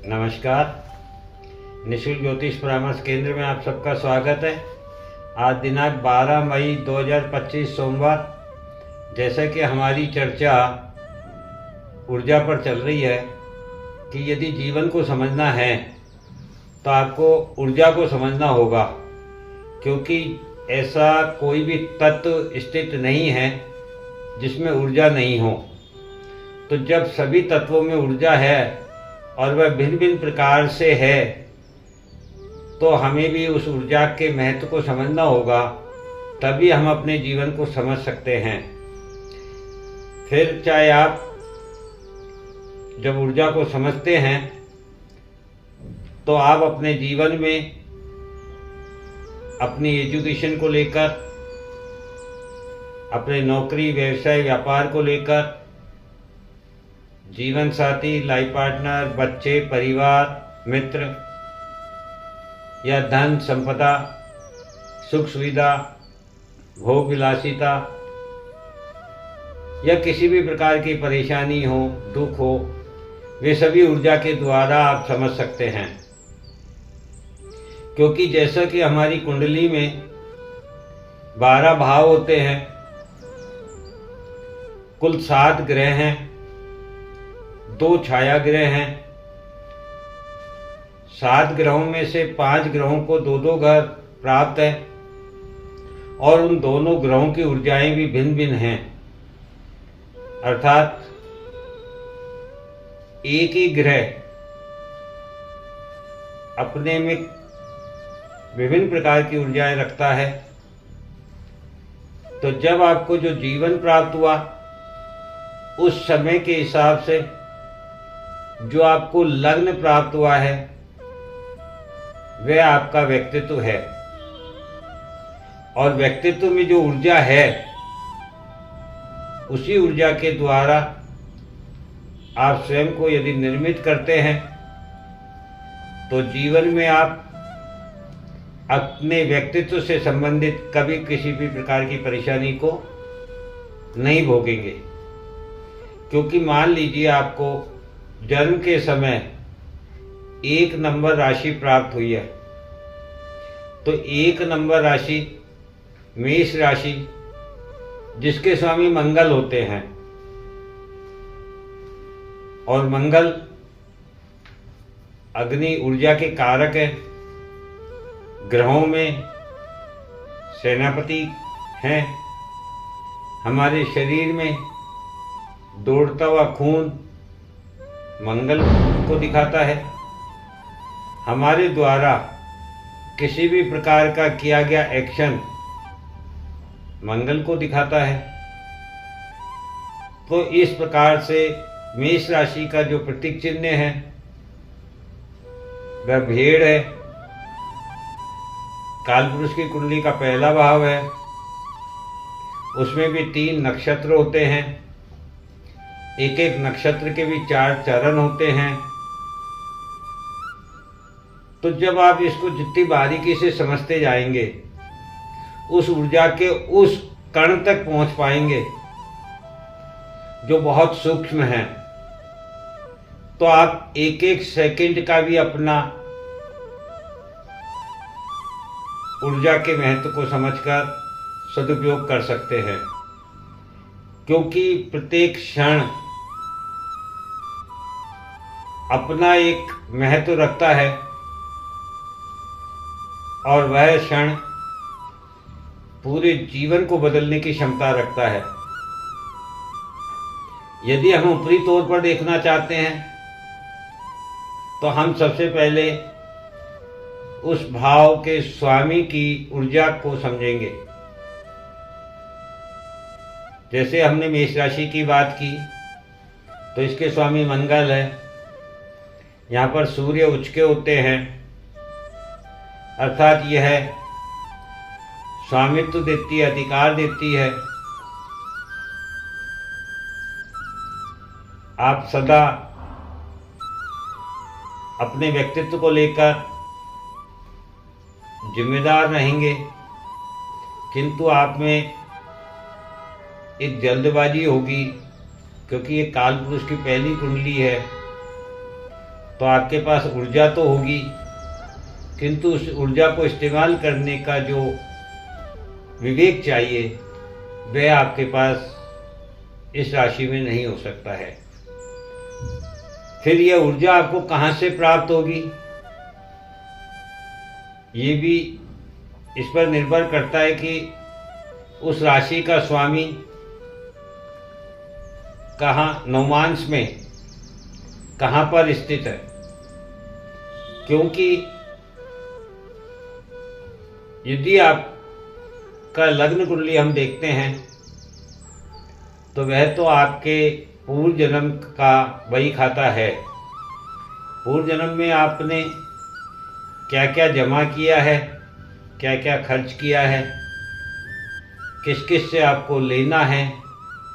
नमस्कार। निःशुल्क ज्योतिष परामर्श केंद्र में आप सबका स्वागत है। आज दिनांक 12 मई 2025 सोमवार। जैसा कि हमारी चर्चा ऊर्जा पर चल रही है कि यदि जीवन को समझना है तो आपको ऊर्जा को समझना होगा, क्योंकि ऐसा कोई भी तत्व स्थित नहीं है जिसमें ऊर्जा नहीं हो। तो जब सभी तत्वों में ऊर्जा है और वह भिन्न भिन्न प्रकार से है, तो हमें भी उस ऊर्जा के महत्व को समझना होगा, तभी हम अपने जीवन को समझ सकते हैं। फिर चाहे आप जब ऊर्जा को समझते हैं तो आप अपने जीवन में अपनी एजुकेशन को लेकर, अपने नौकरी व्यवसाय व्यापार को लेकर, जीवन साथी, लाइफ पार्टनर, बच्चे, परिवार, मित्र या धन संपदा, सुख सुविधा, भोग विलासिता या किसी भी प्रकार की परेशानी हो, दुख हो, वे सभी ऊर्जा के द्वारा आप समझ सकते हैं। क्योंकि जैसा कि हमारी कुंडली में 12 भाव होते हैं, कुल 7 ग्रह हैं, 2 छाया ग्रह हैं। 7 ग्रहों में से 5 ग्रहों को 2-2 घर प्राप्त है और उन दोनों ग्रहों की ऊर्जाएं भी भिन्न भिन्न हैं। अर्थात एक ही ग्रह अपने में विभिन्न प्रकार की ऊर्जाएं रखता है। तो जब आपको जो जीवन प्राप्त हुआ, उस समय के हिसाब से जो आपको लग्न प्राप्त हुआ है, वह आपका व्यक्तित्व है। और व्यक्तित्व में जो ऊर्जा है, उसी ऊर्जा के द्वारा आप स्वयं को यदि निर्मित करते हैं तो जीवन में आप अपने व्यक्तित्व से संबंधित कभी किसी भी प्रकार की परेशानी को नहीं भोगेंगे। क्योंकि मान लीजिए आपको जन्म के समय 1 नंबर राशि प्राप्त हुई है, तो 1 नंबर राशि मेष राशि, जिसके स्वामी मंगल होते हैं, और मंगल अग्नि ऊर्जा के कारक है, ग्रहों में सेनापति हैं। हमारे शरीर में दौड़ता हुआ खून मंगल को दिखाता है। हमारे द्वारा किसी भी प्रकार का किया गया एक्शन मंगल को दिखाता है। तो इस प्रकार से मेष राशि का जो प्रतीक चिन्ह है वह भेड़ है। कालपुरुष की कुंडली का पहला भाव है, उसमें भी 3 नक्षत्र होते हैं। एक एक नक्षत्र के भी 4 चरण होते हैं। तो जब आप इसको जितनी बारीकी से समझते जाएंगे, उस ऊर्जा के उस कण तक पहुंच पाएंगे जो बहुत सूक्ष्म है। तो आप एक एक सेकंड का भी अपना ऊर्जा के महत्व को समझकर सदुपयोग कर सकते हैं। क्योंकि प्रत्येक क्षण अपना एक महत्व रखता है और वह क्षण पूरे जीवन को बदलने की क्षमता रखता है। यदि हम ऊपरी तौर पर देखना चाहते हैं तो हम सबसे पहले उस भाव के स्वामी की ऊर्जा को समझेंगे। जैसे हमने मेष राशि की बात की, तो इसके स्वामी मंगल है। यहाँ पर सूर्य उच्च के होते हैं, अर्थात यह स्वामित्व देती है, अधिकार देती है। आप सदा अपने व्यक्तित्व को लेकर जिम्मेदार रहेंगे, किंतु आप में एक जल्दबाजी होगी, क्योंकि ये काल पुरुष की पहली कुंडली है तो आपके पास ऊर्जा तो होगी, किंतु उस ऊर्जा को इस्तेमाल करने का जो विवेक चाहिए वह आपके पास इस राशि में नहीं हो सकता है। फिर यह ऊर्जा आपको कहाँ से प्राप्त होगी, ये भी इस पर निर्भर करता है कि उस राशि का स्वामी कहाँ, नवमांश में कहाँ पर स्थित है। क्योंकि यदि आपका लग्न कुंडली हम देखते हैं तो वह तो आपके पूर्व जन्म का वही खाता है। पूर्व जन्म में आपने क्या क्या जमा किया है, क्या क्या खर्च किया है, किस किस से आपको लेना है,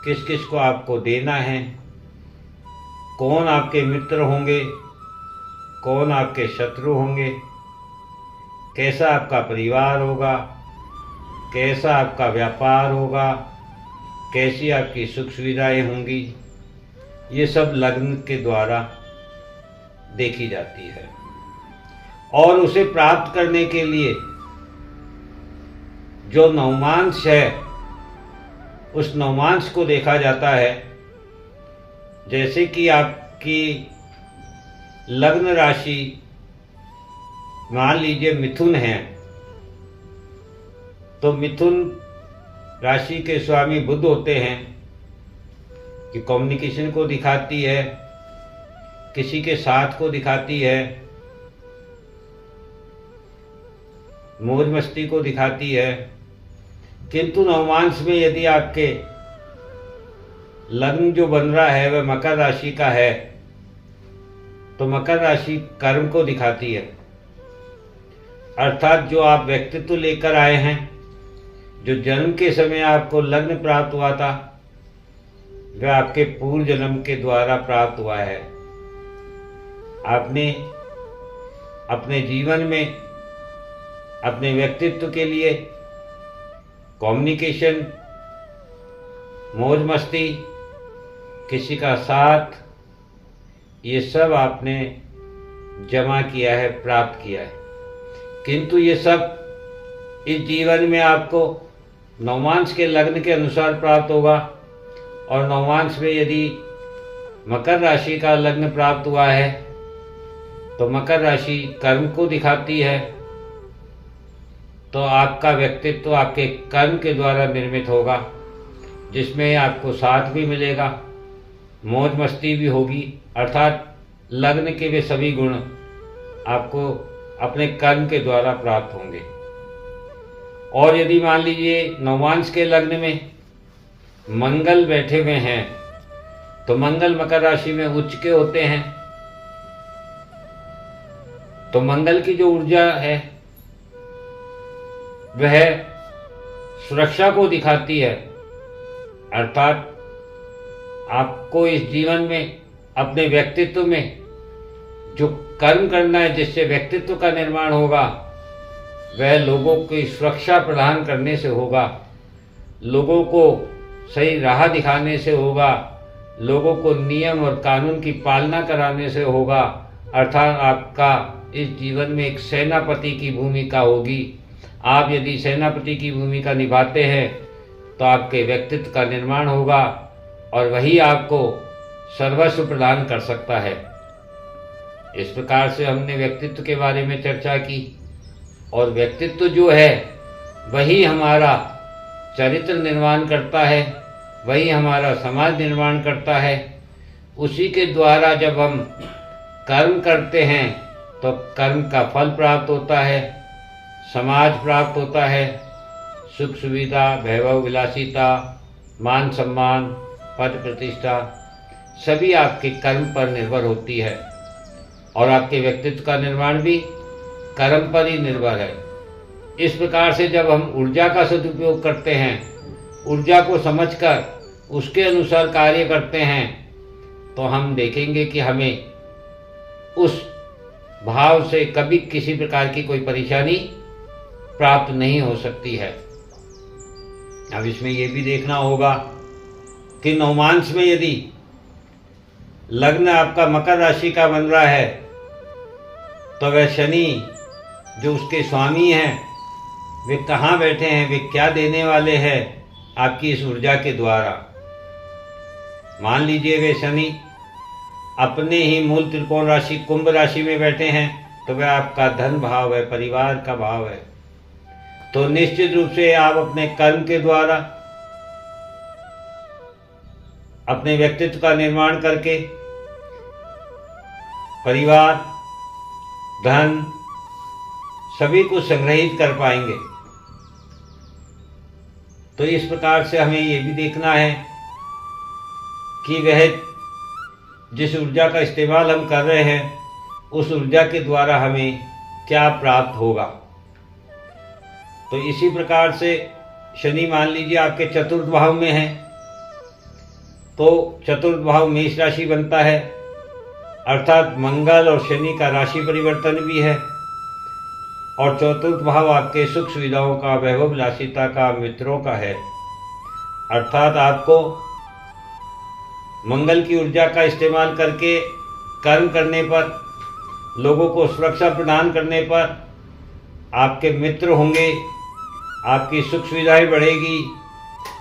किस किस को आपको देना है, कौन आपके मित्र होंगे, कौन आपके शत्रु होंगे, कैसा आपका परिवार होगा, कैसा आपका व्यापार होगा, कैसी आपकी सुख सुविधाएं होंगी, ये सब लग्न के द्वारा देखी जाती है। और उसे प्राप्त करने के लिए जो नवमांश है उस नवमांश को देखा जाता है। जैसे कि आपकी लग्न राशि मान लीजिए मिथुन है, तो मिथुन राशि के स्वामी बुध होते हैं कि कम्युनिकेशन को दिखाती है, किसी के साथ को दिखाती है, मौज मस्ती को दिखाती है। किंतु नवमांश में यदि आपके लग्न जो बन रहा है वह मकर राशि का है तो मकर राशि कर्म को दिखाती है। अर्थात जो आप व्यक्तित्व लेकर आए हैं, जो जन्म के समय आपको लग्न प्राप्त हुआ था वह आपके पूर्व जन्म के द्वारा प्राप्त हुआ है। आपने अपने जीवन में अपने व्यक्तित्व के लिए कम्युनिकेशन, मौज मस्ती, किसी का साथ, ये सब आपने जमा किया है, प्राप्त किया है। किंतु ये सब इस जीवन में आपको नवमांश के लग्न के अनुसार प्राप्त होगा। और नवमांश में यदि मकर राशि का लग्न प्राप्त हुआ है तो मकर राशि कर्म को दिखाती है। तो आपका व्यक्तित्व आपके कर्म के द्वारा निर्मित होगा, जिसमें आपको साथ भी मिलेगा, मौज मस्ती भी होगी। अर्थात लग्न के वे सभी गुण आपको अपने कर्म के द्वारा प्राप्त होंगे। और यदि मान लीजिए नवमांश के लग्न में मंगल बैठे हुए हैं तो मंगल मकर राशि में उच्च के होते हैं, तो मंगल की जो ऊर्जा है वह सुरक्षा को दिखाती है। अर्थात आपको इस जीवन में अपने व्यक्तित्व में जो कर्म करना है, जिससे व्यक्तित्व का निर्माण होगा, वह लोगों की सुरक्षा प्रदान करने से होगा, लोगों को सही राह दिखाने से होगा, लोगों को नियम और कानून की पालना कराने से होगा। अर्थात आपका इस जीवन में एक सेनापति की भूमिका होगी। आप यदि सेनापति की भूमिका निभाते हैं तो आपके व्यक्तित्व का निर्माण होगा और वही आपको सर्वस्व प्रदान कर सकता है। इस प्रकार से हमने व्यक्तित्व के बारे में चर्चा की। और व्यक्तित्व जो है वही हमारा चरित्र निर्माण करता है, वही हमारा समाज निर्माण करता है। उसी के द्वारा जब हम कर्म करते हैं तो कर्म का फल प्राप्त होता है, समाज प्राप्त होता है, सुख सुविधा, वैभव विलासिता, मान सम्मान, पद प्रतिष्ठा सभी आपके कर्म पर निर्भर होती है। और आपके व्यक्तित्व का निर्माण भी कर्म पर ही निर्भर है। इस प्रकार से जब हम ऊर्जा का सदुपयोग करते हैं, ऊर्जा को समझकर उसके अनुसार कार्य करते हैं, तो हम देखेंगे कि हमें उस भाव से कभी किसी प्रकार की कोई परेशानी प्राप्त नहीं हो सकती है। अब इसमें यह भी देखना होगा कि नवमांश में यदि लग्न आपका मकर राशि का बन रहा है तो वह शनि जो उसके स्वामी हैं वे कहाँ बैठे हैं, वे क्या देने वाले हैं आपकी इस ऊर्जा के द्वारा। मान लीजिए वे शनि अपने ही मूल त्रिकोण राशि कुंभ राशि में बैठे हैं, तो वह आपका धन भाव है, परिवार का भाव है। तो निश्चित रूप से आप अपने कर्म के द्वारा अपने व्यक्तित्व का निर्माण करके परिवार, धन सभी कुछ संग्रहित कर पाएंगे। तो इस प्रकार से हमें ये भी देखना है कि वह जिस ऊर्जा का इस्तेमाल हम कर रहे हैं उस ऊर्जा के द्वारा हमें क्या प्राप्त होगा। तो इसी प्रकार से शनि मान लीजिए आपके चतुर्थ भाव में है, तो चतुर्थ भाव मेष राशि बनता है, अर्थात मंगल और शनि का राशि परिवर्तन भी है। और चतुर्थ भाव आपके सुख सुविधाओं का, वैभव विलासिता का, मित्रों का है, अर्थात आपको मंगल की ऊर्जा का इस्तेमाल करके कर्म करने पर, लोगों को सुरक्षा प्रदान करने पर आपके मित्र होंगे, आपकी सुख सुविधाएं बढ़ेगी,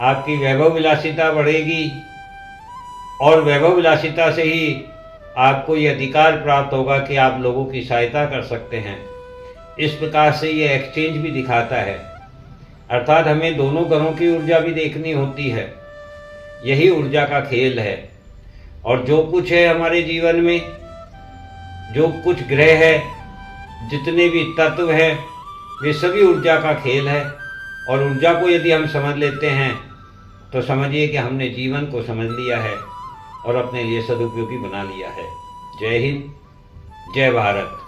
आपकी वैभव विलासिता बढ़ेगी और वैभव विलासिता से ही आपको ये अधिकार प्राप्त होगा कि आप लोगों की सहायता कर सकते हैं। इस प्रकार से ये एक्सचेंज भी दिखाता है, अर्थात हमें दोनों घरों की ऊर्जा भी देखनी होती है। यही ऊर्जा का खेल है। और जो कुछ है हमारे जीवन में, जो कुछ ग्रह है, जितने भी तत्व हैं, वे सभी ऊर्जा का खेल है। और ऊर्जा को यदि हम समझ लेते हैं तो समझिए कि हमने जीवन को समझ लिया है और अपने लिए सदुपयोगी बना लिया है। जय हिंद, जय भारत।